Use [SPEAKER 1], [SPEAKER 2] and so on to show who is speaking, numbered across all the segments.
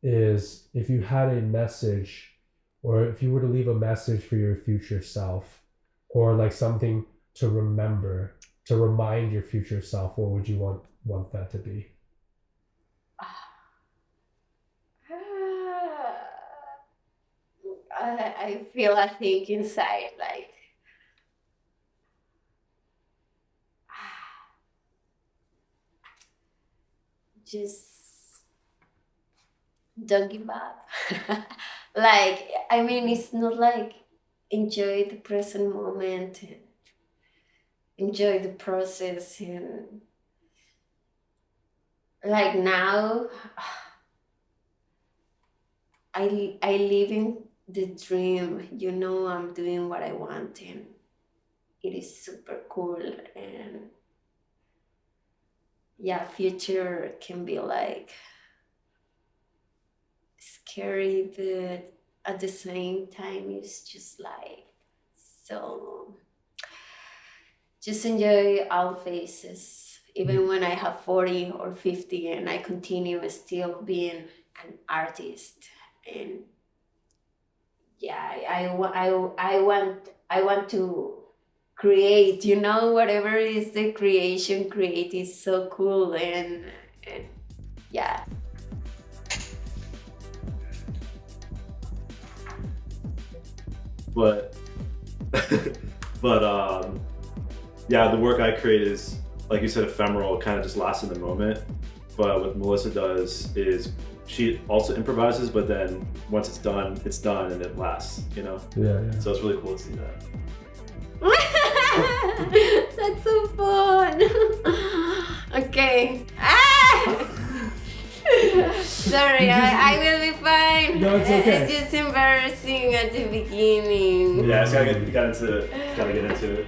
[SPEAKER 1] is if you had a message, or if you were to leave a message for your future self, or like something to remember, to remind your future self, what would you want that to be?
[SPEAKER 2] I feel a thing inside, like just don't give up. Like, I mean, it's not like enjoy the present moment and enjoy the process, and like now I live in the dream, I'm doing what I want, and it is super cool. And yeah, future can be like scary, but at the same time it's just like, so just enjoy all phases, even when I have 40 or 50 and I continue still being an artist. And yeah, I want to create, whatever is the creation, create is so cool. And yeah.
[SPEAKER 3] But but yeah, the work I create is, like you said, ephemeral, kind of just lasts in the moment. But what Melissa does is she also improvises, but then once it's done and it lasts,
[SPEAKER 1] Yeah.
[SPEAKER 3] So it's really cool to see that.
[SPEAKER 2] That's so fun. Okay. Sorry, I will be fine.
[SPEAKER 1] No, it's okay.
[SPEAKER 2] It's just embarrassing at the beginning.
[SPEAKER 3] Yeah, so gotta get into it.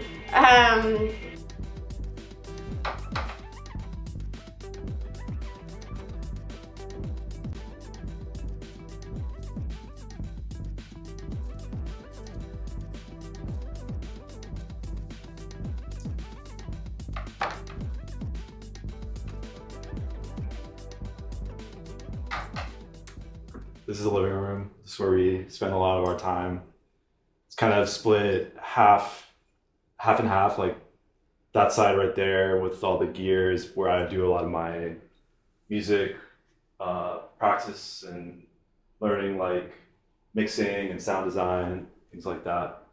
[SPEAKER 3] This is the living room. This is where we spend a lot of our time. It's kind of split half and half, like that side right there with all the gears where I do a lot of my music practice and learning, like mixing and sound design, things like that.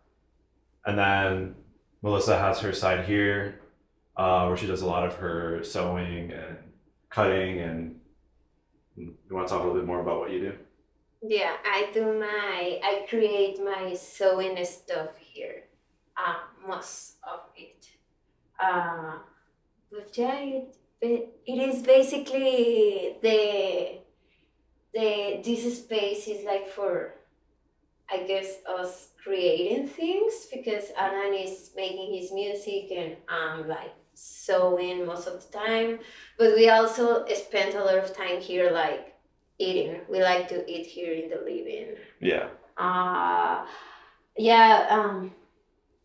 [SPEAKER 3] And then Melissa has her side here, where she does a lot of her sewing and cutting. And you want to talk a little bit more about what you do?
[SPEAKER 2] Yeah, I create my sewing stuff here, most of it. Uh, but yeah, it is basically this space is like for, I guess, us creating things, because Alan is making his music and I'm like sewing most of the time. But we also spend a lot of time here, like eating. We like to eat here in the living.
[SPEAKER 3] Yeah.
[SPEAKER 2] Yeah.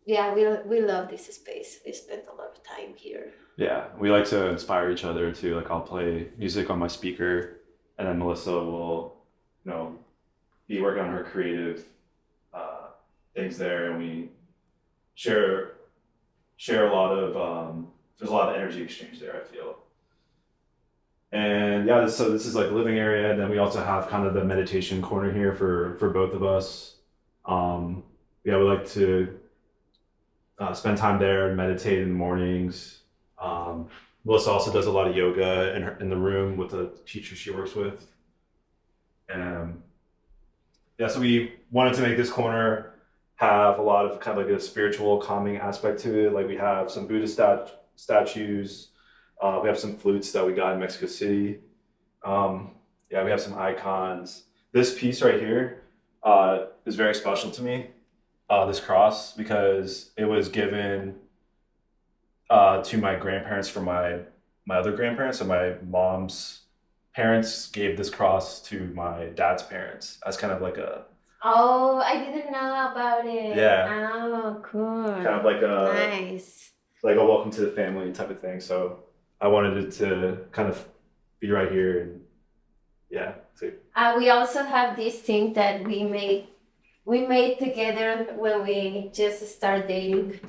[SPEAKER 2] Yeah. We love this space. We spend a lot of time here.
[SPEAKER 3] Yeah, we like to inspire each other too. Like I'll play music on my speaker, and then Melissa will, be working on her creative things there, and we share a lot of there's a lot of energy exchange there, I feel. And yeah, so this is like the living area, and then we also have kind of the meditation corner here for both of us. Yeah, we like to spend time there and meditate in the mornings. Melissa also does a lot of yoga in the room with the teacher she works with. And yeah, so we wanted to make this corner have a lot of kind of like a spiritual calming aspect to it. Like we have some Buddhist statues. We have some flutes that we got in Mexico City. Yeah, we have some icons. This piece right here is very special to me, this cross, because it was given to my grandparents from my other grandparents. So my mom's parents gave this cross to my dad's parents as kind of like a...
[SPEAKER 2] Oh, I didn't know about it.
[SPEAKER 3] Yeah.
[SPEAKER 2] Oh, cool.
[SPEAKER 3] Kind of like
[SPEAKER 2] nice.
[SPEAKER 3] Like a welcome to the family type of thing. So I wanted it to kind of be right here, and yeah,
[SPEAKER 2] We also have this thing that we made together when we just started dating.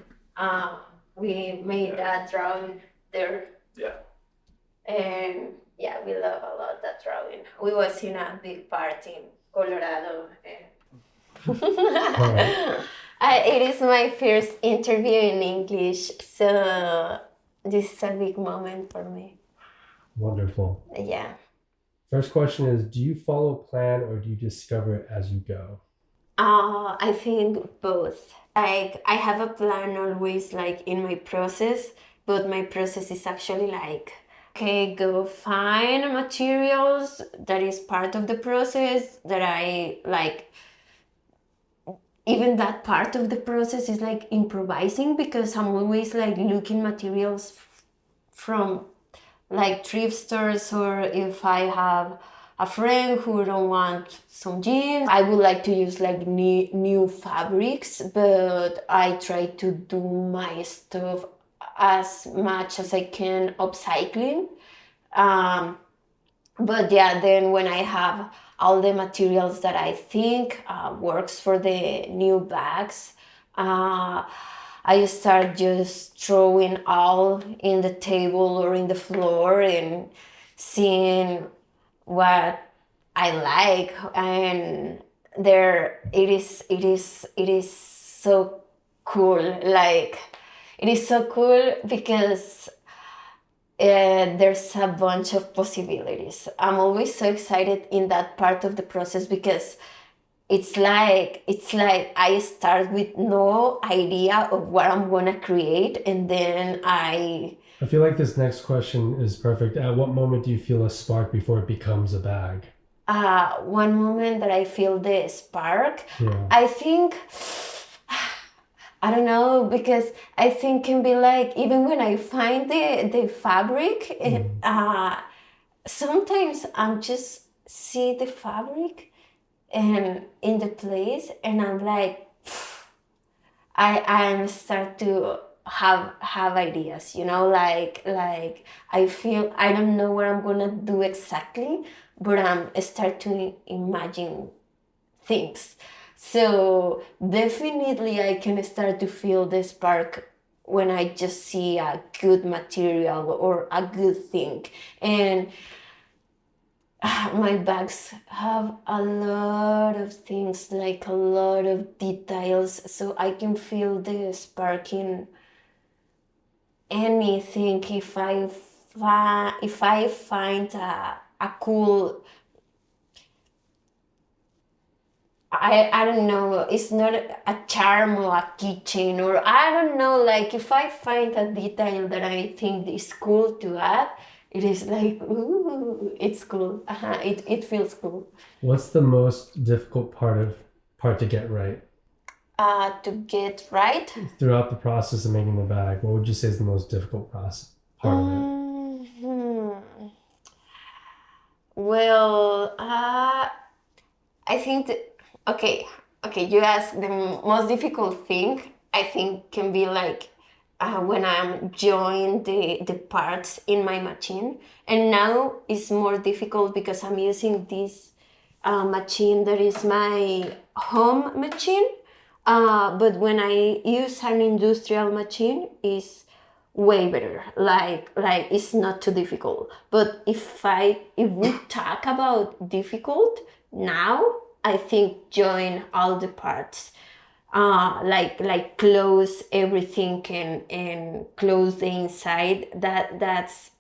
[SPEAKER 2] We made that drawing there.
[SPEAKER 3] Yeah.
[SPEAKER 2] And yeah, we love a lot that drawing. We was in a big party in Colorado. It is my first interview in English, so this is a big moment for me.
[SPEAKER 1] Wonderful.
[SPEAKER 2] Yeah.
[SPEAKER 1] First question is, do you follow a plan or do you discover it as you go?
[SPEAKER 2] I think both. Like I have a plan always like in my process, but my process is actually like, okay, go find materials that is part of the process that I like. Even that part of the process is like improvising because I'm always like looking materials from like thrift stores, or if I have a friend who don't want some jeans, I would like to use like new fabrics, but I try to do my stuff as much as I can upcycling. But yeah, then when I have all the materials that I think works for the new bags, I start just throwing all in the table or in the floor and seeing what I like, and there it is so cool. Like it is so cool because there's a bunch of possibilities. I'm always so excited in that part of the process because it's like I start with no idea of what I'm gonna create, and then
[SPEAKER 1] I feel like this next question is perfect. At what moment do you feel a spark before it becomes a bag?
[SPEAKER 2] One moment that I feel the spark,
[SPEAKER 1] Yeah.
[SPEAKER 2] I think, I don't know, because I think can be like even when I find the fabric, sometimes I'm just see the fabric and in the place, and I'm like, I start to have ideas, you know, like I feel I don't know what I'm gonna do exactly, but I start to imagine things. So definitely I can start to feel the spark when I just see a good material or a good thing. And my bags have a lot of things, like a lot of details, so I can feel the spark in anything. If I find a cool, I don't know, it's not a charm or a keychain, or I don't know, like if I find a detail that I think is cool to add, it is like, ooh, it's cool. It feels cool.
[SPEAKER 1] What's the most difficult part to get right?
[SPEAKER 2] To get right?
[SPEAKER 1] Throughout the process of making the bag, what would you say is the most difficult part of it?
[SPEAKER 2] Well, I think that, okay, you ask the most difficult thing, I think can be like when I'm joining the parts in my machine. And now it's more difficult because I'm using this machine that is my home machine. But when I use an industrial machine, it's way better. Like it's not too difficult. But if we talk about difficult now, I think join all the parts. Like close everything and close the inside. That's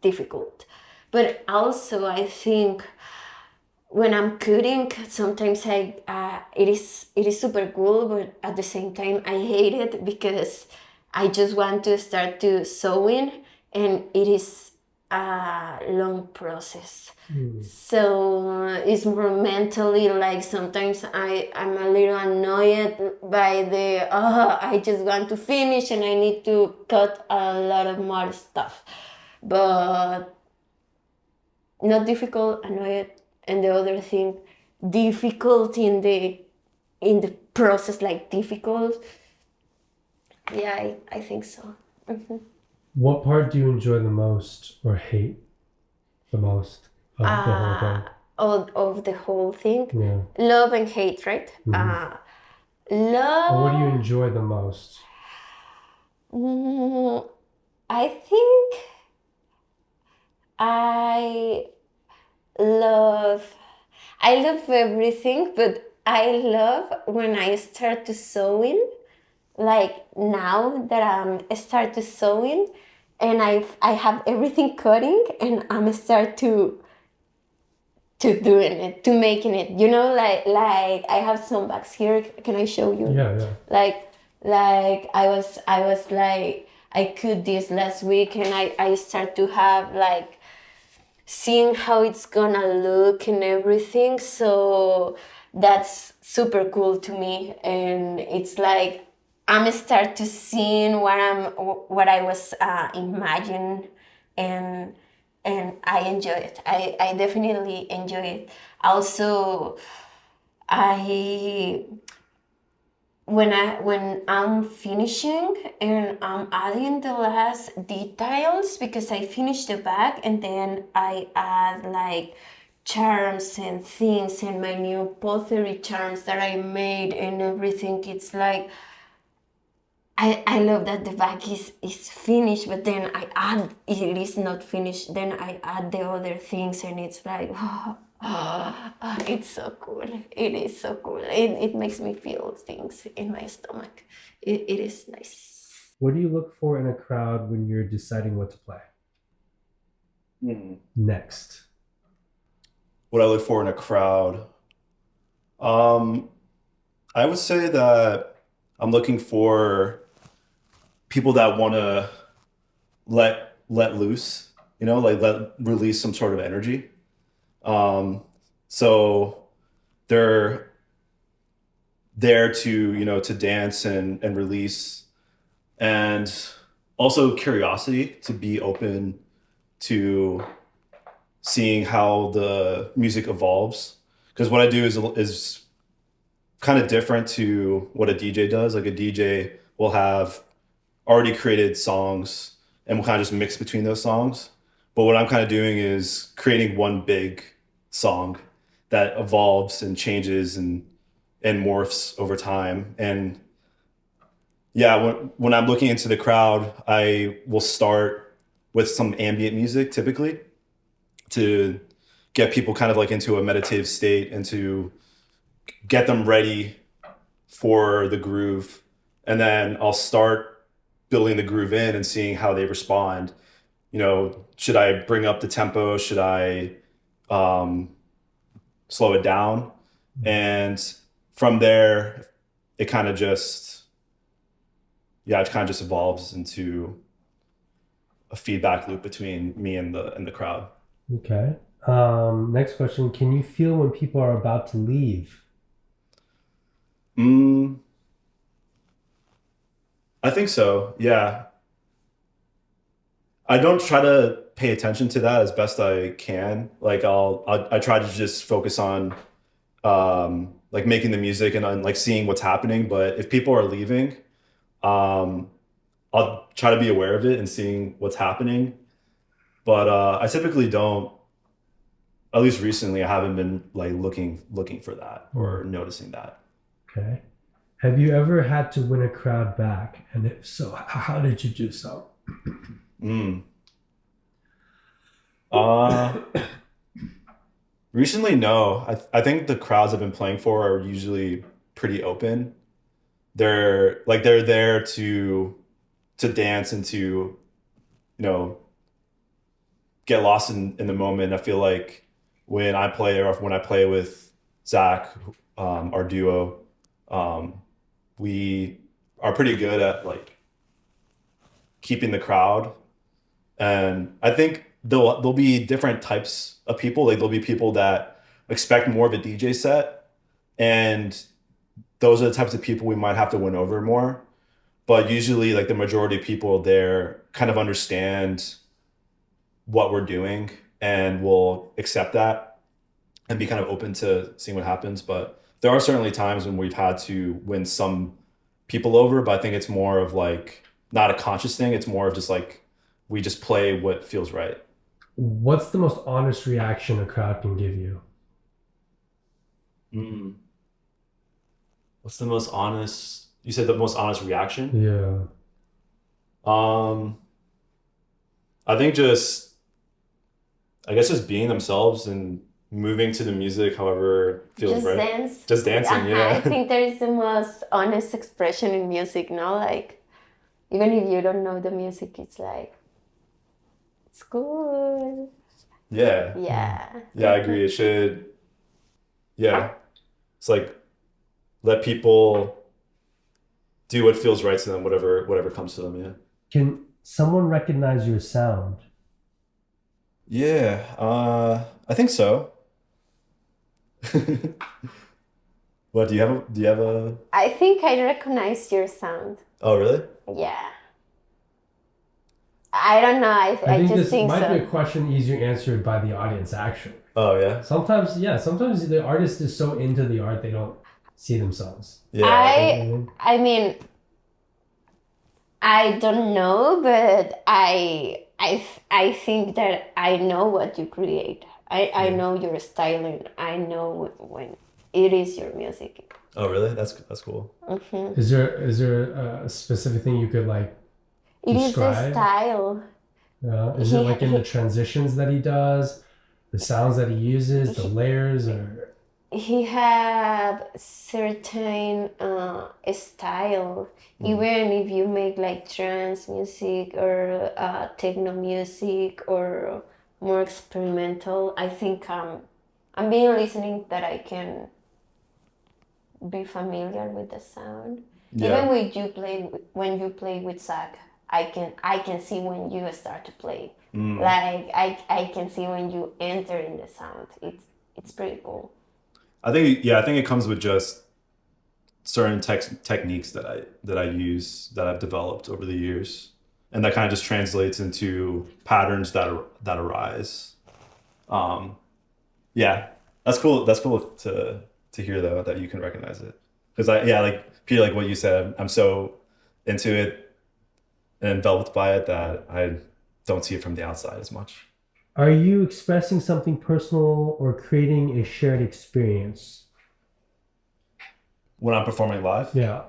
[SPEAKER 2] difficult. But also I think when I'm cutting, sometimes it is super cool, but at the same time I hate it because I just want to start to sewing, and it is a long process. So it's more mentally, like sometimes I'm a little annoyed by I just want to finish and I need to cut a lot of more stuff. But not difficult, annoyed. And the other thing, difficult in the process, like difficult. Yeah, I think so. Mm-hmm.
[SPEAKER 1] What part do you enjoy the most or hate the most? of the whole thing?
[SPEAKER 2] Of the whole thing.
[SPEAKER 1] Yeah.
[SPEAKER 2] Love and hate, right?
[SPEAKER 1] Mhm.
[SPEAKER 2] Love.
[SPEAKER 1] Or what do you enjoy the most?
[SPEAKER 2] I think I love everything, but I love when I start to sewing. Like now that I'm start to sewing, and I have everything cutting, and I'm start to doing it, to making it. You know, like I have some bags here. Can I show you?
[SPEAKER 1] Yeah.
[SPEAKER 2] Like I was like I could this last week, and I start to have like seeing how it's gonna look and everything. So that's super cool to me, and it's like I'm start to seeing what I was imagining, and I enjoy it. I definitely enjoy it. Also, I when I'm finishing and I'm adding the last details, because I finish the bag and then I add like charms and things and my new pottery charms that I made and everything. It's like I love that the bag is finished, but then I add, it is not finished, then I add the other things, and it's like it's so cool. It is so cool. It makes me feel things in my stomach. It is nice.
[SPEAKER 1] What do you look for in a crowd when you're deciding what to play? Next.
[SPEAKER 4] What I look for in a crowd. I would say that I'm looking for people that want to let loose, like let release some sort of energy. So they're there to, to dance and release, and also curiosity, to be open to seeing how the music evolves. Because what I do is kind of different to what a DJ does. Like a DJ will have already created songs and we'll kind of just mix between those songs. But what I'm kind of doing is creating one big song that evolves and changes and morphs over time. And yeah, when I'm looking into the crowd, I will start with some ambient music typically, to get people kind of like into a meditative state and to get them ready for the groove. And then I'll start building the groove in and seeing how they respond. Should I bring up the tempo? Should I slow it down? And from there, it kind of just evolves into a feedback loop between me and the crowd.
[SPEAKER 1] Okay. Next question. Can you feel when people are about to leave?
[SPEAKER 4] I think so. Yeah. I don't try to pay attention to that as best I can. Like I try to just focus on like making the music and on like seeing what's happening. But if people are leaving, I'll try to be aware of it and seeing what's happening. But I typically don't. At least recently, I haven't been like looking for that or noticing that.
[SPEAKER 1] Okay. Have you ever had to win a crowd back? And if so, how did you do so?
[SPEAKER 4] Recently, no. I think the crowds I've been playing for are usually pretty open. They're there to dance and to, get lost in the moment. I feel like when I play, or when I play with Zach, our duo, we are pretty good at like keeping the crowd. And I think there'll be different types of people. Like there'll be people that expect more of a DJ set, and those are the types of people we might have to win over more. But usually, like the majority of people there kind of understand what we're doing and will accept that and be kind of open to seeing what happens. But there are certainly times when we've had to win some people over, but I think it's more of like not a conscious thing. It's more of just like we just play what feels right.
[SPEAKER 1] What's the most honest reaction a crowd can give you?
[SPEAKER 4] What's the most honest? You said the most honest reaction?
[SPEAKER 1] Yeah.
[SPEAKER 4] I think I guess just being themselves and moving to the music however feels
[SPEAKER 2] Just
[SPEAKER 4] right.
[SPEAKER 2] dance.
[SPEAKER 4] Just dancing,
[SPEAKER 2] I
[SPEAKER 4] yeah.
[SPEAKER 2] think there is the most honest expression in music, no? Like, even if you don't know the music, it's like, it's cool.
[SPEAKER 4] Yeah.
[SPEAKER 2] Yeah.
[SPEAKER 4] Yeah, I agree. It should, yeah. It's like let people do what feels right to them, whatever comes to them, yeah.
[SPEAKER 1] Can someone recognize your sound?
[SPEAKER 4] Yeah, I think so. What do you have a
[SPEAKER 2] I think I recognize your sound.
[SPEAKER 4] Oh, really?
[SPEAKER 2] Yeah. I don't know. I
[SPEAKER 1] I think
[SPEAKER 2] just
[SPEAKER 1] this
[SPEAKER 2] think
[SPEAKER 1] might be a
[SPEAKER 2] so.
[SPEAKER 1] question easier answered by the audience, actually.
[SPEAKER 4] Oh, yeah.
[SPEAKER 1] Sometimes the artist is so into the art they don't see themselves.
[SPEAKER 4] Yeah.
[SPEAKER 2] I mean, I don't know, but I think that I know what you create. I know your style, and I know when it is your music.
[SPEAKER 4] Oh, really? That's cool.
[SPEAKER 1] Is there a specific thing you could like
[SPEAKER 2] It is the
[SPEAKER 1] describe?
[SPEAKER 2] style.
[SPEAKER 1] Is it like in the transitions that he does, the sounds that he uses, the layers, or
[SPEAKER 2] He have certain style. Even if you make like trance music or techno music or more experimental, I think I'm being listening that I can be familiar with the sound. Even
[SPEAKER 4] Yeah.
[SPEAKER 2] when you play with Zach, I can see when you start to play.
[SPEAKER 4] Mm.
[SPEAKER 2] Like I can see when you enter in the sound. It's pretty cool.
[SPEAKER 4] I think it comes with just certain techniques that I use that I've developed over the years, and that kind of just translates into patterns that arise. Yeah, that's cool. That's cool to hear though that you can recognize it, because like Peter, like what you said, I'm so into it and enveloped by it that I don't see it from the outside as much.
[SPEAKER 1] are you expressing something personal or creating a shared experience?
[SPEAKER 4] When I'm performing live,
[SPEAKER 1] Yeah.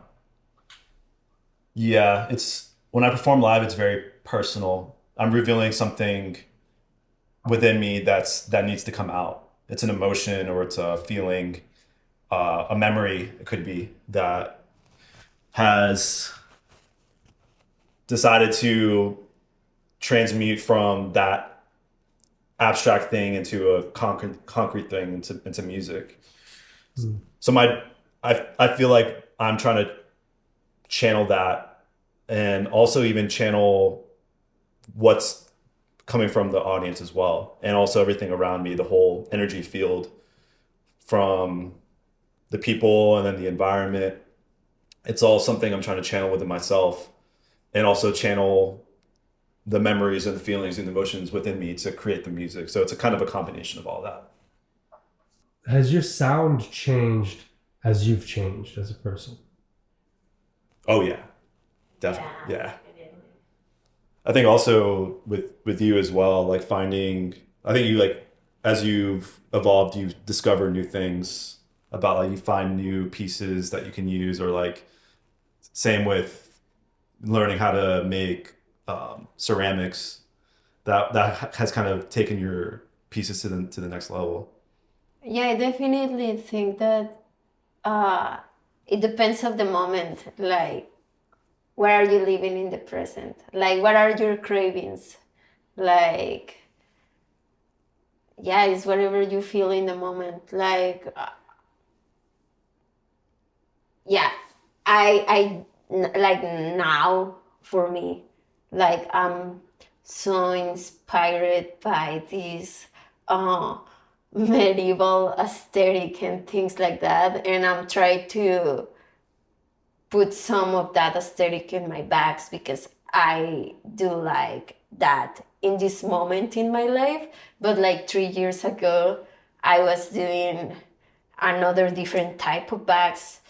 [SPEAKER 4] yeah, it's when I perform live, it's very personal. I'm revealing something within me that needs to come out. It's an emotion or it's a feeling, a memory. It could be that has decided to transmute from that abstract thing into a concrete thing into music. So I feel like I'm trying to channel that and also even channel what's coming from the audience as well, and also everything around me, the whole energy field from the people and then the environment. It's all something I'm trying to channel within myself, and also channel the memories and the feelings and the emotions within me to create the music. So it's a kind of a combination of all that.
[SPEAKER 1] Has your sound changed as you've changed as a person?
[SPEAKER 4] Oh yeah, definitely. Yeah. I think also with you as well, like finding, I think you like, as you've evolved, you discover new things about, like you find new pieces that you can use, or like same with learning how to make ceramics, that has kind of taken your pieces to the next level.
[SPEAKER 2] Yeah, I definitely think that it depends of the moment. Like, where are you living in the present? Like, what are your cravings? Like, yeah, it's whatever you feel in the moment. Like, yeah, like now for me, like I'm so inspired by this medieval aesthetic and things like that, and I'm trying to put some of that aesthetic in my bags because I do like that in this moment in my life. But like 3 years ago, I was doing another different type of bags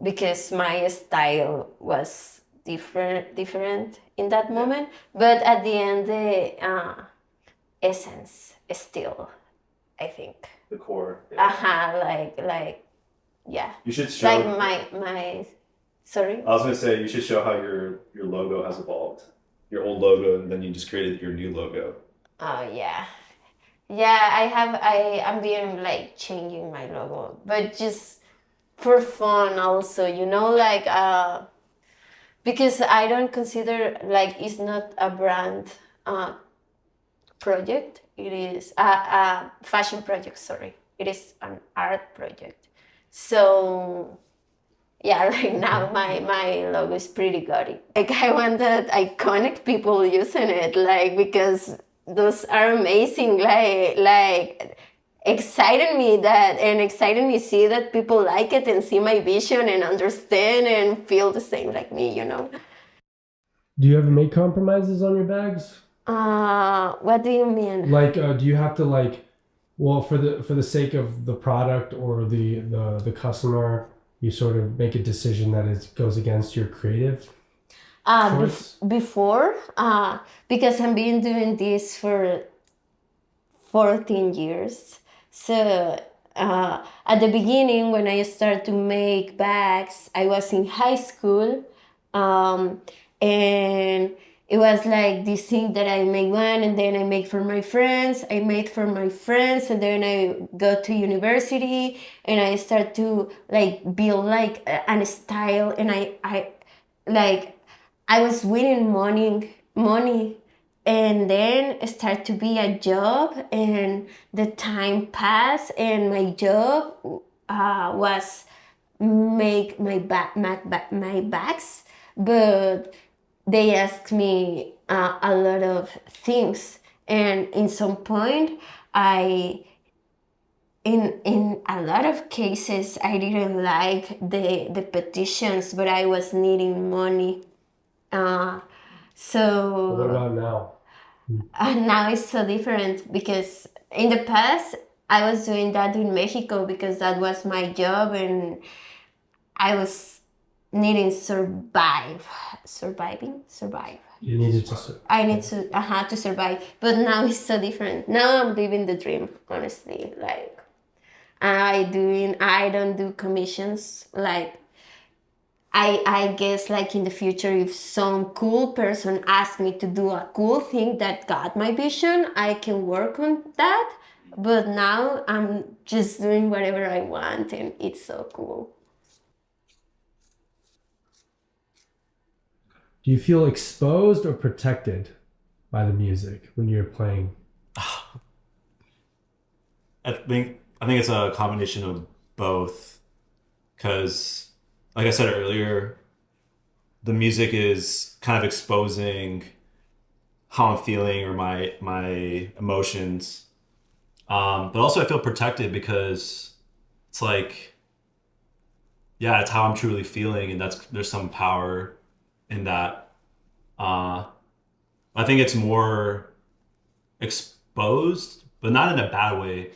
[SPEAKER 2] because my style was different in that moment. But at the end, essence still, I think.
[SPEAKER 3] The core. Yeah.
[SPEAKER 2] Like yeah.
[SPEAKER 3] You should show.
[SPEAKER 2] Like my sorry.
[SPEAKER 3] I was gonna say you should show how your logo has evolved. Your old logo, and then you just created your new logo.
[SPEAKER 2] Oh yeah. Yeah, I'm being like changing my logo, but just for fun also, you know, like because I don't consider like it's not a brand project. It is a fashion project. Sorry, it is an art project. So yeah, right now my logo is pretty gaudy. Like I want that iconic people using it, like because those are amazing. Like excited me see that people like it and see my vision and understand and feel the same like me, you know.
[SPEAKER 1] Do you ever make compromises on your bags?
[SPEAKER 2] What do you mean?
[SPEAKER 1] Like, do you have to like, well, for the sake of the product or the customer, you sort of make a decision that it goes against your creative choice?
[SPEAKER 2] Before, because I've been doing this for 14 years. So at the beginning, when I started to make bags, I was in high school, and it was like this thing that I make one, and then I make for my friends. I made for my friends, and then I go to university, and I start to like build like a style, and I like I was winning money, and then it started to be a job, and the time passed, and my job was make my bags, but they asked me a lot of things, and in some point in a lot of cases I didn't like the petitions, but I was needing money. So
[SPEAKER 1] What about now?
[SPEAKER 2] now it's so different, because in the past I was doing that in Mexico because that was my job, and I was needing survive.
[SPEAKER 1] You needed to.
[SPEAKER 2] I need to survive, but now it's so different. Now I'm living the dream, honestly. Like I don't do commissions. Like I guess like in the future, if some cool person asks me to do a cool thing that got my vision, I can work on that. But now I'm just doing whatever I want, and it's so cool.
[SPEAKER 1] Do you feel exposed or protected by the music when you're playing?
[SPEAKER 4] I think it's a combination of both, because like I said earlier, the music is kind of exposing how I'm feeling or my emotions, but also I feel protected because it's like, yeah, it's how I'm truly feeling, and there's some power in that. I think it's more exposed, but not in a bad way.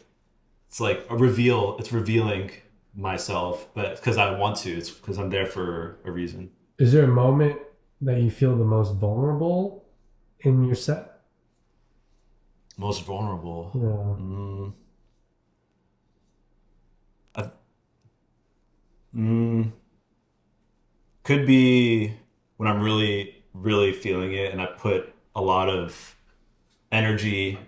[SPEAKER 4] It's like it's revealing myself, but because I want to. It's because I'm there for a reason.
[SPEAKER 1] Is there a moment that you feel the most vulnerable in your set?
[SPEAKER 4] Most vulnerable. Could be when I'm really, really feeling it, and I put a lot of energy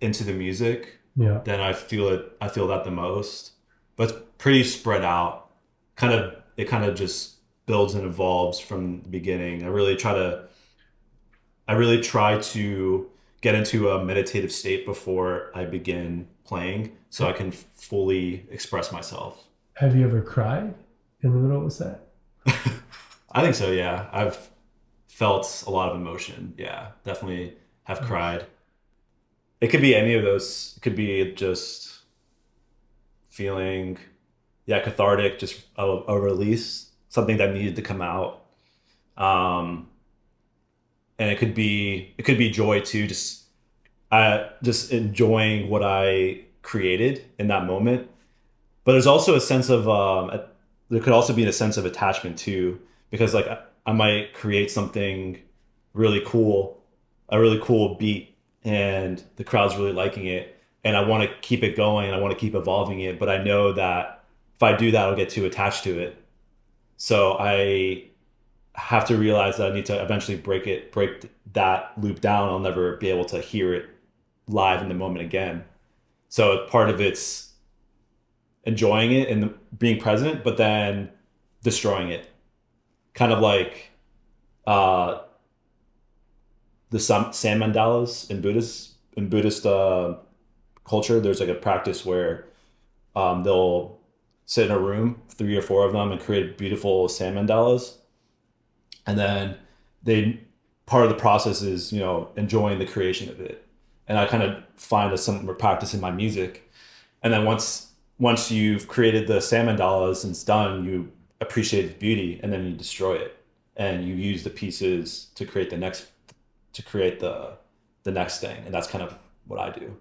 [SPEAKER 4] into the music.
[SPEAKER 1] Yeah.
[SPEAKER 4] Then I feel it. I feel that the most, but it's pretty spread out. It kind of just builds and evolves from the beginning. I really try to get into a meditative state before I begin playing, so I can fully express myself.
[SPEAKER 1] Have you ever cried in the middle of a set?
[SPEAKER 4] I think so, yeah. I've felt a lot of emotion. Yeah, definitely have cried. It could be any of those. It could be just feeling, yeah, cathartic, just a release, something that needed to come out. And it could be joy too, just enjoying what I created in that moment. But there's also a sense of there could also be a sense of attachment too, because like I might create something really cool, a really cool beat, and the crowd's really liking it, and I want to keep it going, I want to keep evolving it, but I know that if I do that, I'll get too attached to it. So I have to realize that I need to eventually break that loop down. I'll never be able to hear it live in the moment again. So part of it's enjoying it and being present, but then destroying it. Kind of like uh, the sand mandalas in Buddhist culture. There's like a practice where they'll sit in a room, three or four of them, and create beautiful sand mandalas. And then they part of the process is enjoying the creation of it. And I kind of find a similar practice in my music. And then once you've created the sand mandalas and it's done, you appreciate the beauty, and then you destroy it, and you use the pieces to create the next thing. And that's kind of what I do.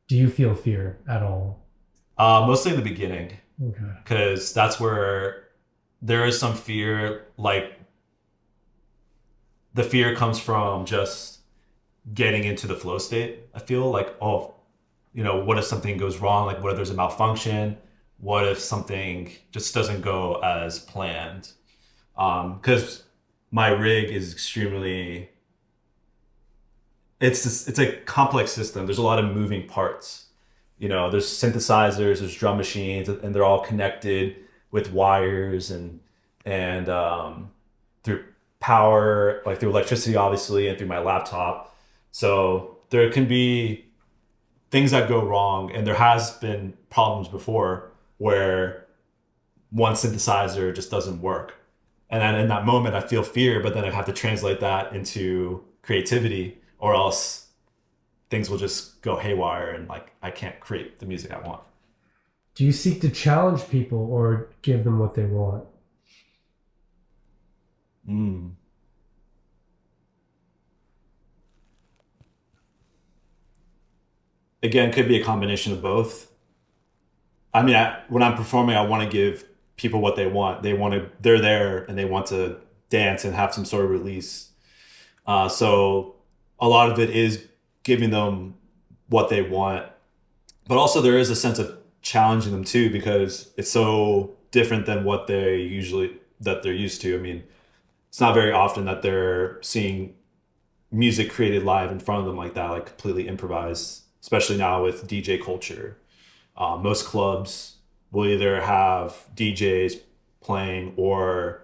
[SPEAKER 1] Do you feel fear at all?
[SPEAKER 4] Mostly in the beginning,
[SPEAKER 1] Okay.
[SPEAKER 4] because that's where there is some fear. Like the fear comes from just getting into the flow state. I feel like, oh, what if something goes wrong? Like, what if there's a malfunction? What if something just doesn't go as planned? Because my rig is extremely, it's a complex system. There's a lot of moving parts. There's synthesizers, there's drum machines, and they're all connected with wires and through power, like through electricity, obviously, and through my laptop. So there can be things that go wrong, and there has been problems before where one synthesizer just doesn't work. And then in that moment, I feel fear, but then I have to translate that into creativity, or else things will just go haywire and like I can't create the music I want.
[SPEAKER 1] Do you seek to challenge people or give them what they want?
[SPEAKER 4] Mm. Again, could be a combination of both. I mean, when I'm performing, I want to give people what they want. They're there and they want to dance and have some sort of release. So a lot of it is giving them what they want, but also there is a sense of challenging them too, because it's so different than what they're used to. I mean, it's not very often that they're seeing music created live in front of them like that, like completely improvised, especially now with DJ culture. Most clubs will either have DJs playing or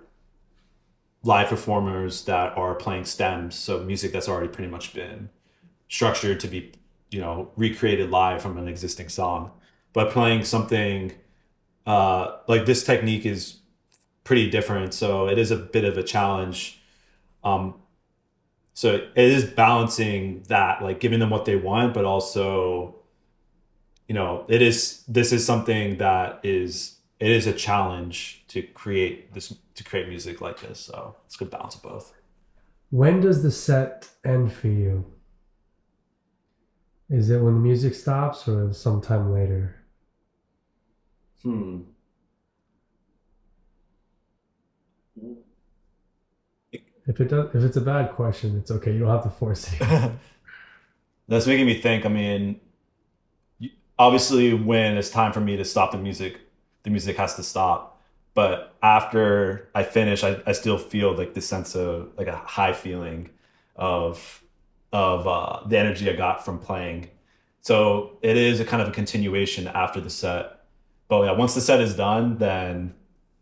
[SPEAKER 4] live performers that are playing stems, so music that's already pretty much been structured to be, recreated live from an existing song. But playing something like this technique is pretty different, so it is a bit of a challenge. So it is balancing that, like giving them what they want, but also, this is something that it is a challenge to create music like this. So it's a good balance of both.
[SPEAKER 1] When does the set end for you? Is it when the music stops or sometime later? If it's a bad question, it's okay. You don't have to force it.
[SPEAKER 4] That's making me think. I mean, obviously, when it's time for me to stop the music has to stop. But after I finish, I still feel like this sense of like a high feeling of the energy I got from playing. So it is a kind of a continuation after the set. But yeah, once the set is done, then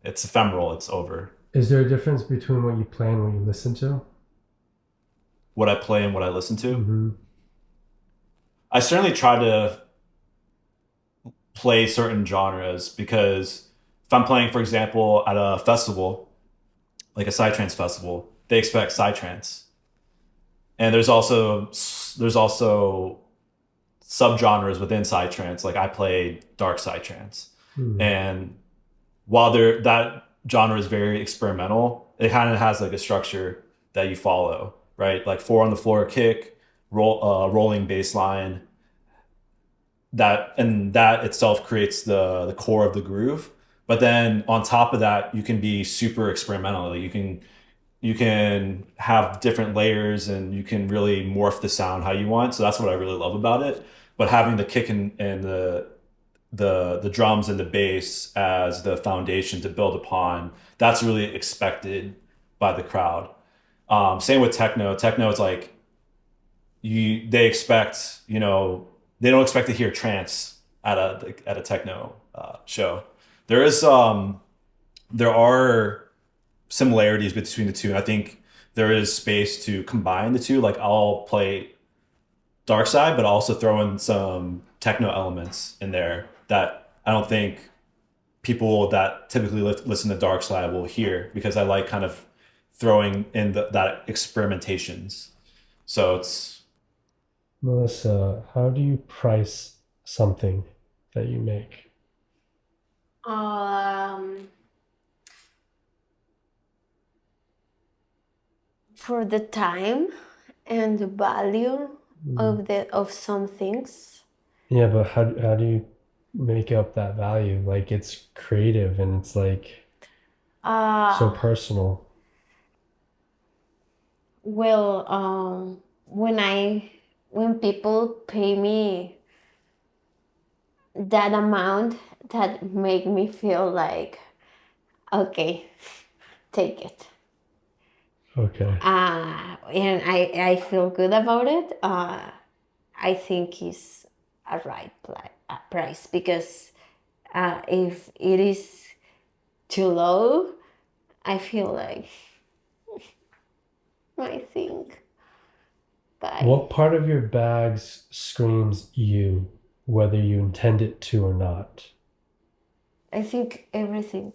[SPEAKER 4] it's ephemeral. It's over.
[SPEAKER 1] Is there a difference between what you play and what you listen to?
[SPEAKER 4] What I play and what I listen to.
[SPEAKER 1] Mm-hmm.
[SPEAKER 4] I certainly try to play certain genres, because if I'm playing, for example, at a festival, like a psytrance festival, they expect psytrance. And there's also subgenres within psytrance. Like I play dark psytrance. And while that genre is very experimental, it kind of has like a structure that you follow, right? Like 4 on the floor kick, rolling bass line. That itself creates the core of the groove. But then on top of that, you can be super experimental. You can you can have different layers and you can really morph the sound how you want. So that's what I really love about it. But having the kick and the drums and the bass as the foundation to build upon, that's really expected by the crowd. Same with techno. Techno is like they expect, they don't expect to hear trance at a techno show. There are similarities between the two, and I think there is space to combine the two. Like I'll play dark side, but I'll also throw in some techno elements in there that I don't think people that typically listen to dark side will hear, because I like kind of throwing in that experimentations. So it's
[SPEAKER 1] Melissa, how do you price something that you make?
[SPEAKER 2] For the time and the value of some things.
[SPEAKER 1] Yeah, but how do you make up that value? Like it's creative and it's like so personal.
[SPEAKER 2] Well, when people pay me that amount, that make me feel like, okay, take it.
[SPEAKER 1] Okay.
[SPEAKER 2] And I feel good about it. I think it's a right price, because if it is too low, I feel like I think. Bye.
[SPEAKER 1] What part of your bags screams you, whether you intend it to or not?
[SPEAKER 2] I think everything.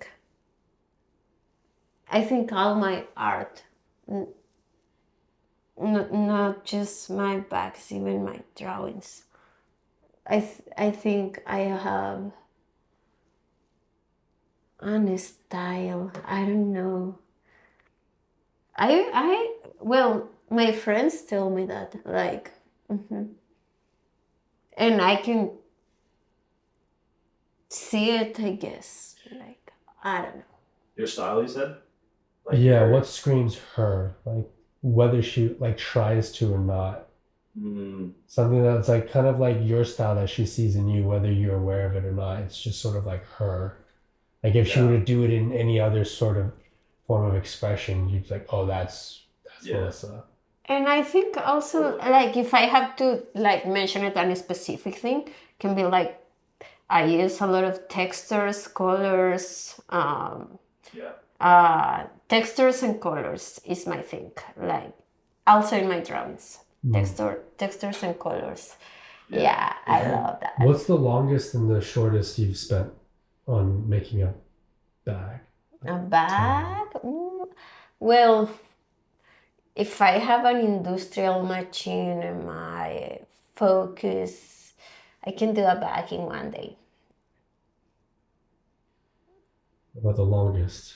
[SPEAKER 2] I think all my art, not just my bags, even my drawings. I think I have a style. I don't know. Well, my friends tell me that, like, and I can see it, I guess. Like, I don't know.
[SPEAKER 4] your style, you said?
[SPEAKER 1] Yeah, what screams her? Like whether she like tries to or not. Something that's like kind of like your style that she sees in you, whether you're aware of it or not. It's just sort of like her. Like if she were to do it in any other sort of form of expression, you'd be like, oh, that's Melissa.
[SPEAKER 2] And I think also, like, if I have to like mention it on a specific thing, can be like, I use a lot of textures, colors. Textures and colors is my thing. Like, also in my drawings, textures and colors. Yeah, I love that.
[SPEAKER 1] What's the longest and the shortest you've spent on making a bag?
[SPEAKER 2] A bag? Well, if I have an industrial machine and my focus, I can do a bag in one day.
[SPEAKER 1] What about the longest?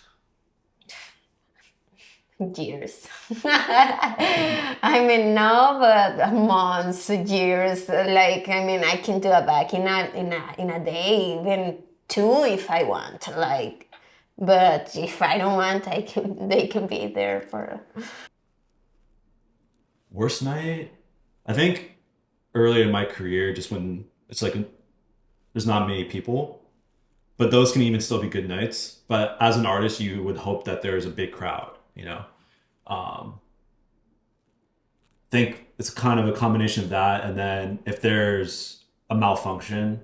[SPEAKER 2] Years. I mean, no, but months, years. Like, I mean, I can do a bag in a day, even two if I want. Like, but if I don't want, they can be there for.
[SPEAKER 4] Worst night? I think early in my career, just when it's like there's not many people, but those can even still be good nights. But as an artist, you would hope that there's a big crowd, I think it's kind of a combination of that, and then if there's a malfunction,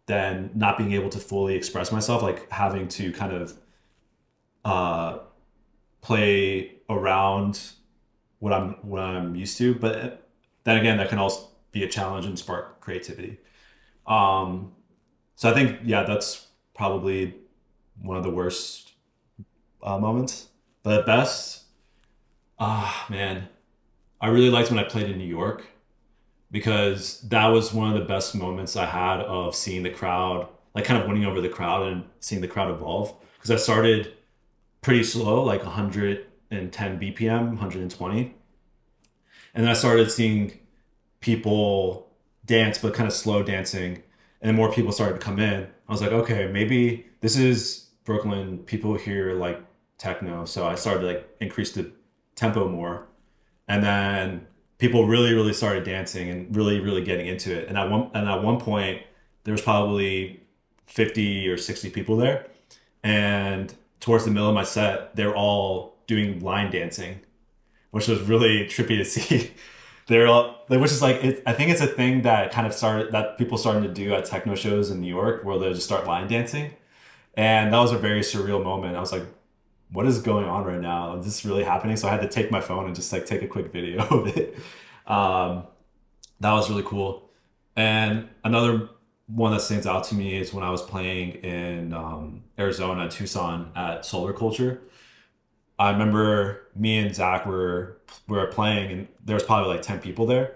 [SPEAKER 4] then not being able to fully express myself, like having to kind of play around what I'm used to. But then again, that can also be a challenge and spark creativity. So I think, yeah, that's probably one of the worst moments. But at best, man, I really liked when I played in New York, because that was one of the best moments I had of seeing the crowd, like kind of winning over the crowd and seeing the crowd evolve. Because I started pretty slow, like 110 BPM, 120. And then I started seeing people dance, but kind of slow dancing. And then more people started to come in. I was like, okay, maybe this is Brooklyn. People here like techno. So I started to like increase the tempo more. And then people really started dancing and really getting into it. And at one point, there was probably 50 or 60 people there. And towards the middle of my set, they're all doing line dancing, which was really trippy to see. They're all, which is like, I think it's a thing that kind of started, that people starting to do at techno shows in New York, where they just start line dancing. And that was a very surreal moment. I was like, what is going on right now? Is this really happening? So I had to take my phone and just like take a quick video of it. Um, that was really cool. And another one that stands out to me is when I was playing in Arizona, Tucson at Solar Culture. I remember me and Zach were playing, and there was probably like 10 people there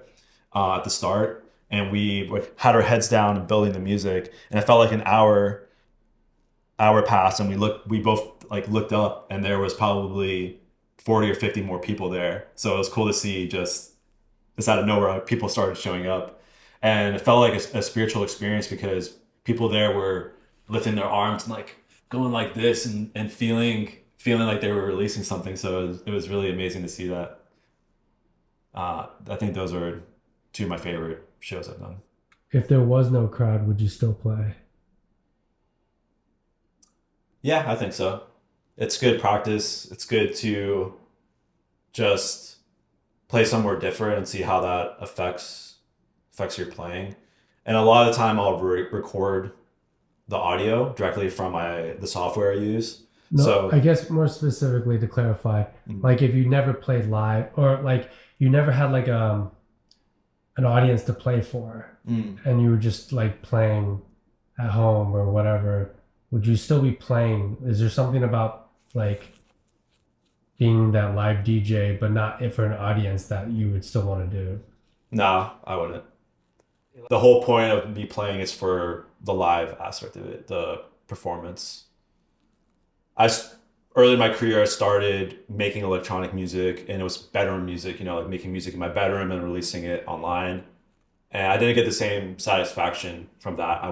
[SPEAKER 4] at the start, and we had our heads down and building the music, and it felt like an hour passed, and we both like looked up, and there was probably 40 or 50 more people there. So it was cool to see just out of nowhere people started showing up, and it felt like a spiritual experience because people there were lifting their arms and like going like this and feeling like they were releasing something. So it was really amazing to see that. I think those are two of my favorite shows I've done.
[SPEAKER 1] If there was no crowd, would you still play?
[SPEAKER 4] Yeah, I think so. It's good practice. It's good to just play somewhere different and see how that affects your playing. And a lot of the time, I'll record the audio directly from the software I use.
[SPEAKER 1] No,
[SPEAKER 4] So
[SPEAKER 1] I guess more specifically to clarify, like if you never played live or like you never had like an audience to play for, and you were just like playing at home or whatever, would you still be playing? Is there something about like being that live DJ, but not for an audience, that you would still want to do?
[SPEAKER 4] no, I wouldn't. The whole point of me playing is for the live aspect of it, the performance. Early in my career, I started making electronic music, and it was bedroom music, like making music in my bedroom and releasing it online. And I didn't get the same satisfaction from that.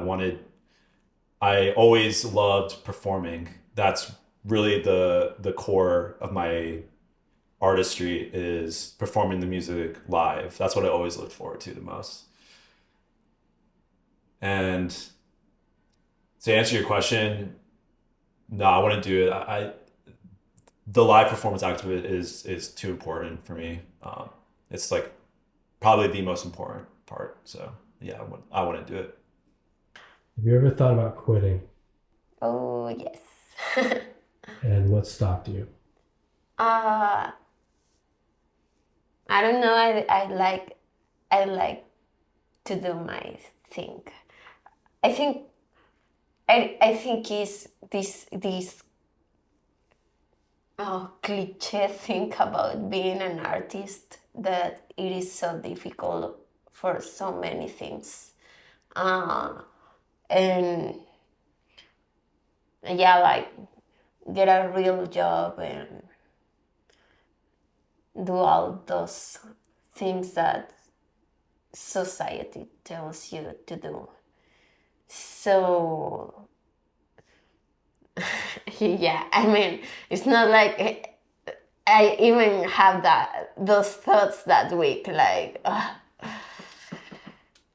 [SPEAKER 4] I always loved performing. That's really the core of my artistry, is performing the music live. That's what I always looked forward to the most. And to answer your question, no, I wouldn't do it. The live performance aspect of it is too important for me. It's like probably the most important part. So yeah, I wouldn't do it.
[SPEAKER 1] Have you ever thought about quitting,
[SPEAKER 2] Oh, yes.
[SPEAKER 1] and what stopped you?
[SPEAKER 2] I don't know. I like to do my thing. I think is this cliche thing about being an artist, that it is so difficult for so many things, and yeah, like get a real job and do all those things that society tells you to do. So yeah, I mean, it's not like I even have those thoughts that week, like,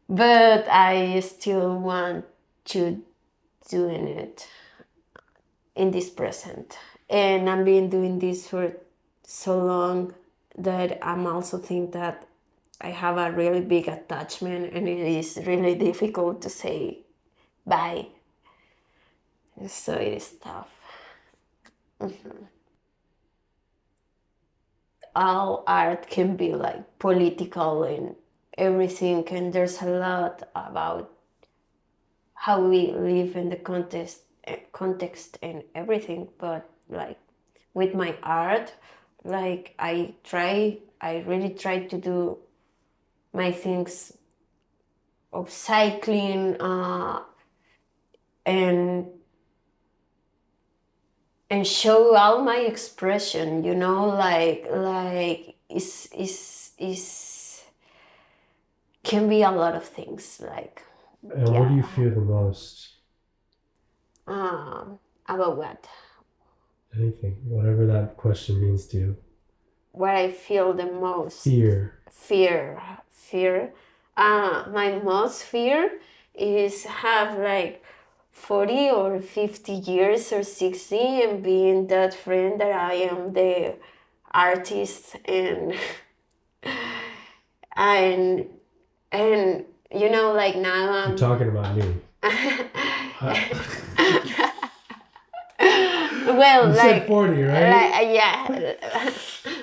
[SPEAKER 2] but I still want to doing it in this present, and I've been doing this for so long that I'm also think that I have a really big attachment, and it is really difficult to say bye. So it is tough. All art can be like political and everything, and there's a lot about how we live in the context and everything. But like with my art, like I really try to do my things upcycling and show all my expression, like is can be a lot of things, like.
[SPEAKER 1] And what do you fear the most?
[SPEAKER 2] About what?
[SPEAKER 1] Anything, whatever that question means to you.
[SPEAKER 2] what I feel the most.
[SPEAKER 1] Fear.
[SPEAKER 2] My most fear is have like 40 or 50 years or 60 and being that friend that I am the artist and and you know, like now
[SPEAKER 1] You're talking about me.
[SPEAKER 2] well,
[SPEAKER 1] You
[SPEAKER 2] like
[SPEAKER 1] said 40, right?
[SPEAKER 2] yeah,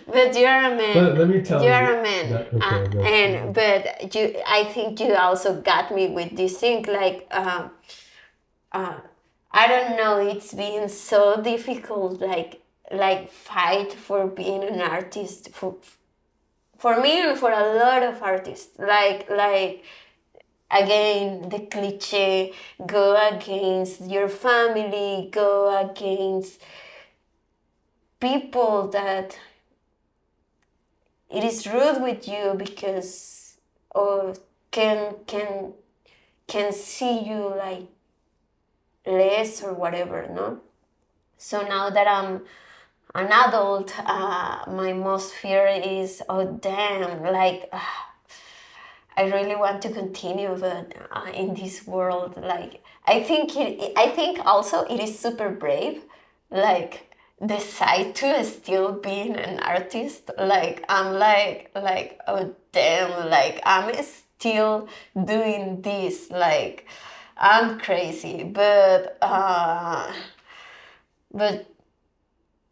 [SPEAKER 2] but you're a man.
[SPEAKER 1] But let me tell you.
[SPEAKER 2] You're a man,
[SPEAKER 1] Okay,
[SPEAKER 2] but you. I think you also got me with this thing. Like, I don't know. It's been so difficult. Like fight for being an artist for me and for a lot of artists. Like again, the cliche, go against your family, go against people that it is rude with you because or can see you like less or whatever, no? So now that I'm an adult, my most fear is, oh damn, like I really want to continue, but in this world, like I think also it is super brave, like decide to still being an artist. Like I'm like oh damn, like I'm still doing this, like I'm crazy, but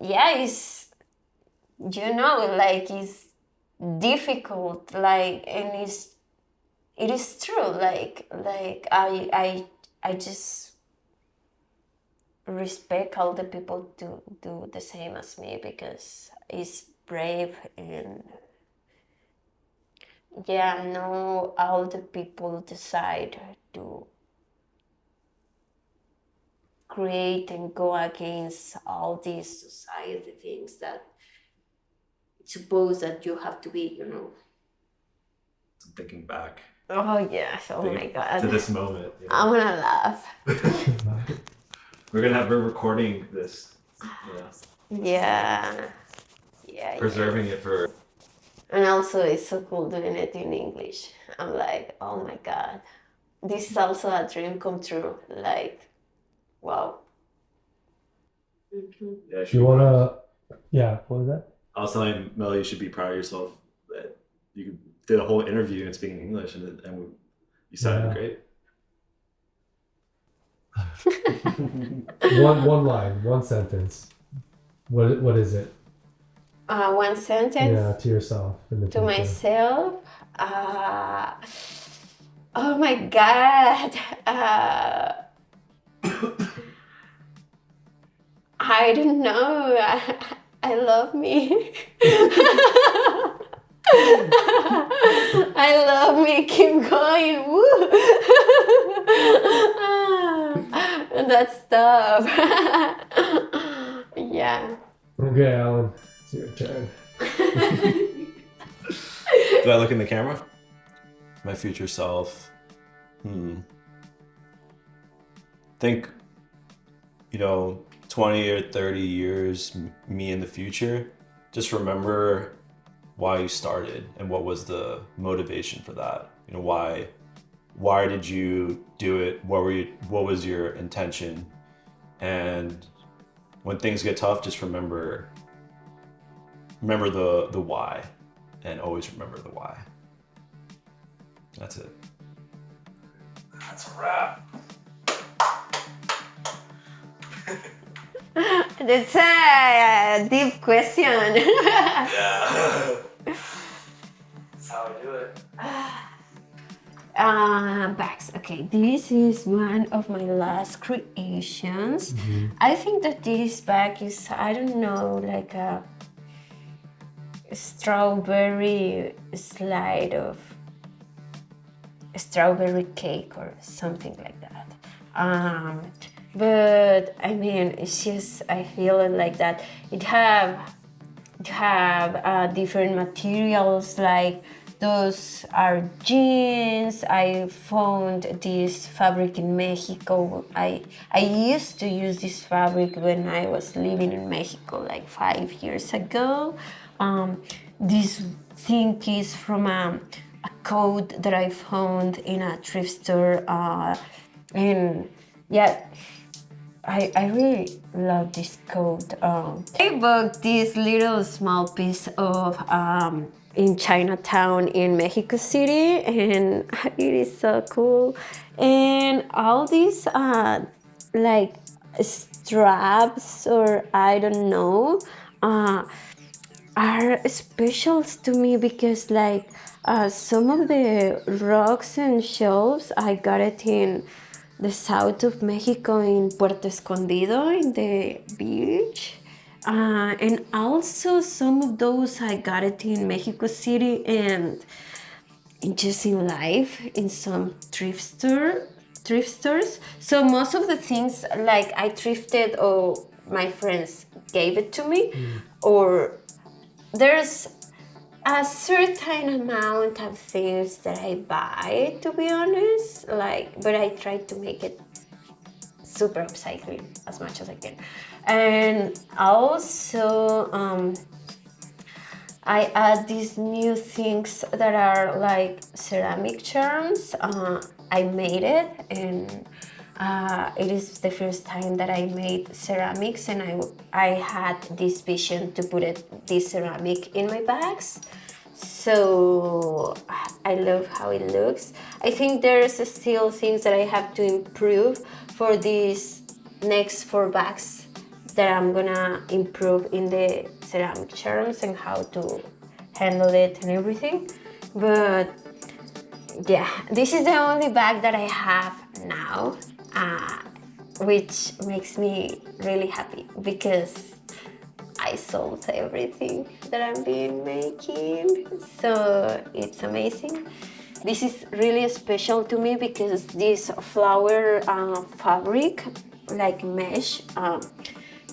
[SPEAKER 2] yeah, it's like it's difficult, like and it is true, like I just respect all the people to do the same as me because it's brave and yeah, no, all the people decide to create and go against all these society things that suppose that you have to be,
[SPEAKER 3] Thinking back
[SPEAKER 2] Oh yes, oh my god.
[SPEAKER 3] to this moment.
[SPEAKER 2] I'm gonna laugh.
[SPEAKER 3] We're recording this.
[SPEAKER 2] Yeah.
[SPEAKER 3] Preserving it for.
[SPEAKER 2] And also it's so cool doing it in English. I'm like, oh my god. This is also a dream come true. Like, wow. Mm-hmm.
[SPEAKER 3] Yeah,
[SPEAKER 1] Do you wanna? Yeah. What was that?
[SPEAKER 3] I was telling Mel, you should be proud of yourself that you did a whole interview in speaking English and you sounded great.
[SPEAKER 1] one line, one sentence. What is it?
[SPEAKER 2] One sentence.
[SPEAKER 1] Yeah, to yourself.
[SPEAKER 2] To myself. Oh my god. I don't know. I love me. I love me. Keep going. Woo. That's tough. Yeah.
[SPEAKER 1] Okay, Alan, it's your turn.
[SPEAKER 4] Do I look in the camera? My future self. Think, 20 or 30 years, me in the future, just remember why you started and what was the motivation for that. Why did you do it? What was your intention? And when things get tough, just remember the why, and always remember the why. That's it.
[SPEAKER 3] That's a wrap.
[SPEAKER 2] That's a deep question.
[SPEAKER 3] Yeah. That's how I do it.
[SPEAKER 2] Bags. Okay, this is one of my last creations.
[SPEAKER 1] Mm-hmm.
[SPEAKER 2] I think that this bag is, I don't know, like a strawberry slide of strawberry cake or something like that. But I mean, it's just, I feel it like that. It have different materials, like those are jeans. I found this fabric in Mexico. I used to use this fabric when I was living in Mexico like 5 years ago. This thing is from a coat that I found in a thrift store, and yeah, I really love this coat. I bought this little small piece of in Chinatown in Mexico City, and it is so cool. And all these like straps, or I don't know, are special to me because like some of the rocks and shelves I got it in the south of Mexico in Puerto Escondido in the beach. And also some of those I got it in Mexico City and just in life in some thrift stores. So most of the things like I thrifted or my friends gave it to me, or there's a certain amount of things that I buy, to be honest, like, but I try to make it super upcycling as much as I can. And also I add these new things that are like ceramic charms. I made it, and it is the first time that I made ceramics, and I had this vision to put this ceramic in my bags. So I love how it looks. I think there's still things that I have to improve for these next 4 bags that I'm gonna improve in the ceramic charms and how to handle it and everything. But yeah, this is the only bag that I have now, which makes me really happy because I sold everything that I've been making, so it's amazing. This is really special to me because this flower fabric, like mesh,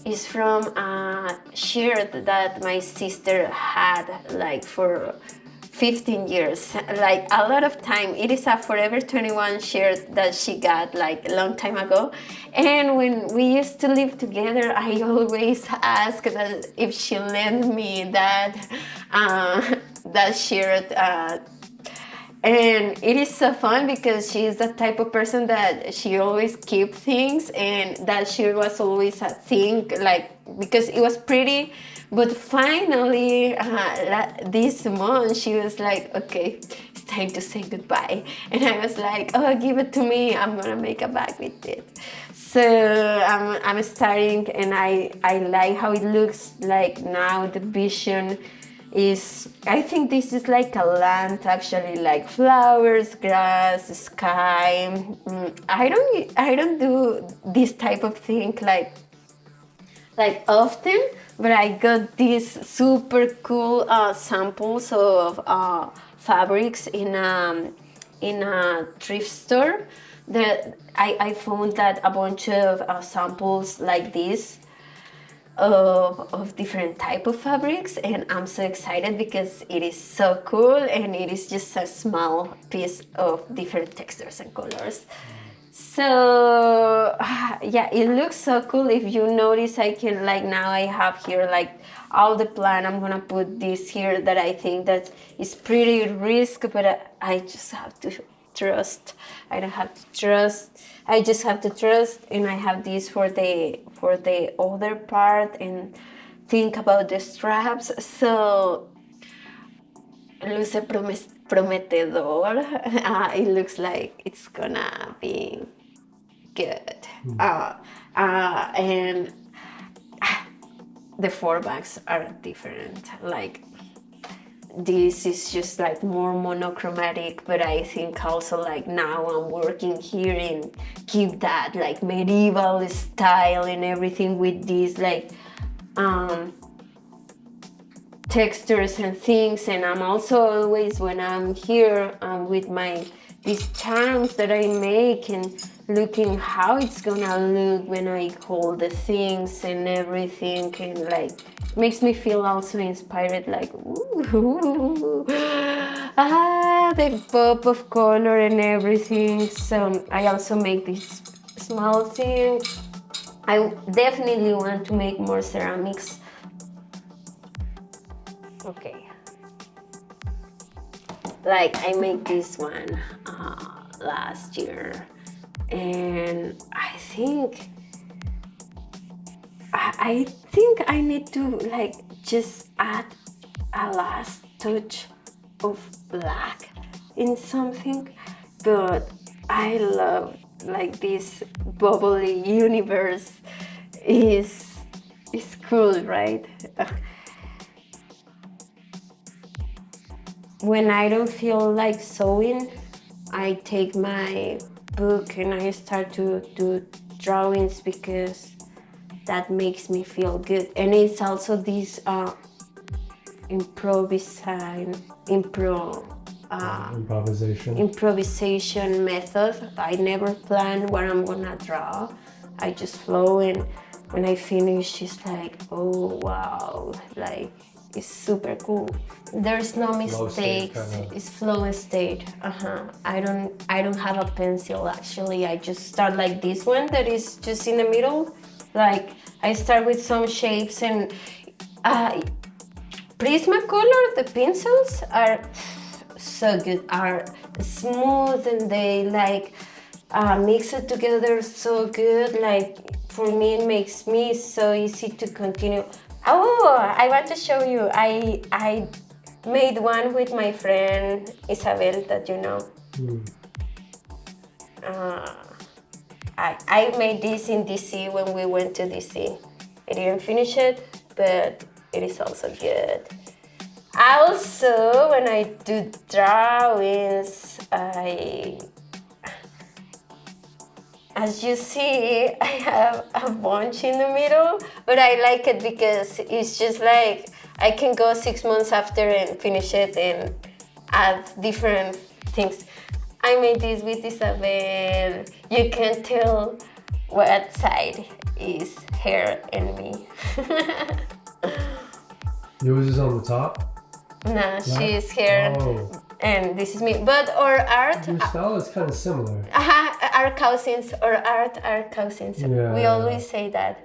[SPEAKER 2] is from a shirt that my sister had like for 15 years, like a lot of time. It is a Forever 21 shirt that she got like a long time ago. And when we used to live together, I always asked that if she lent me that that shirt. And it is so fun because she's the type of person that she always keep things, and that shirt was always a thing, like, because it was pretty. But finally, this month, she was like, okay, it's time to say goodbye. And I was like, oh, give it to me. I'm going to make a bag with it. So I'm starting, and I like how it looks like now. The vision is, I think this is like a land, actually, like flowers, grass, sky. I don't do this type of thing like often, but I got these super cool samples of fabrics in a thrift store. That I found that a bunch of samples like this of different type of fabrics, and I'm so excited because it is so cool, and it is just a small piece of different textures and colors. So yeah, it looks so cool. If you notice, I can, like, now I have here like all the plan. I'm gonna put this here that I think that is pretty risk, but I just have to trust. I don't have to trust. I just have to trust, and I have this for the other part, and think about the straps. So luce prometedor. It looks like it's gonna be good. And the 4 bags are different. Like, this is just like more monochromatic, but I think also like now I'm working here and keep that like medieval style and everything with these like textures and things. And I'm also always, when I'm here with these charms that I make, and looking how it's gonna look when I hold the things and everything, and like makes me feel also inspired, like ooh, the pop of color and everything. So I also make these small things. I definitely want to make more ceramics. Okay. Like I made this one last year, and I think I need to like just add a last touch of black in something, but I love like this bubbly universe is cool, right? When I don't feel like sewing, I take my book and I start to do drawings because that makes me feel good. And it's also this improvisation method. I never plan what I'm gonna draw. I just flow, and when I finish, it's like, oh wow, like it's super cool. There's no mistakes. It's flow state. I don't have a pencil actually. I just start like this one that is just in the middle. Like I start with some shapes, and Prismacolor, the pencils are so good, are smooth, and they like mix it together so good. Like for me, it makes me so easy to continue. Oh, I want to show you. I made one with my friend Isabel that you know. I made this in DC when we went to DC. I didn't finish it, but it is also good. Also, when I do drawings, as you see, I have a bunch in the middle, but I like it because it's just like I can go 6 months after and finish it and add different things. I made this with Isabel. You can tell what side is her and me.
[SPEAKER 1] Yours is on the top?
[SPEAKER 2] No, she's here.
[SPEAKER 1] Oh.
[SPEAKER 2] And this is me. But our art...
[SPEAKER 1] Your style is kind of similar.
[SPEAKER 2] Our cousins, or art are cousins.
[SPEAKER 1] Yeah.
[SPEAKER 2] We always say that.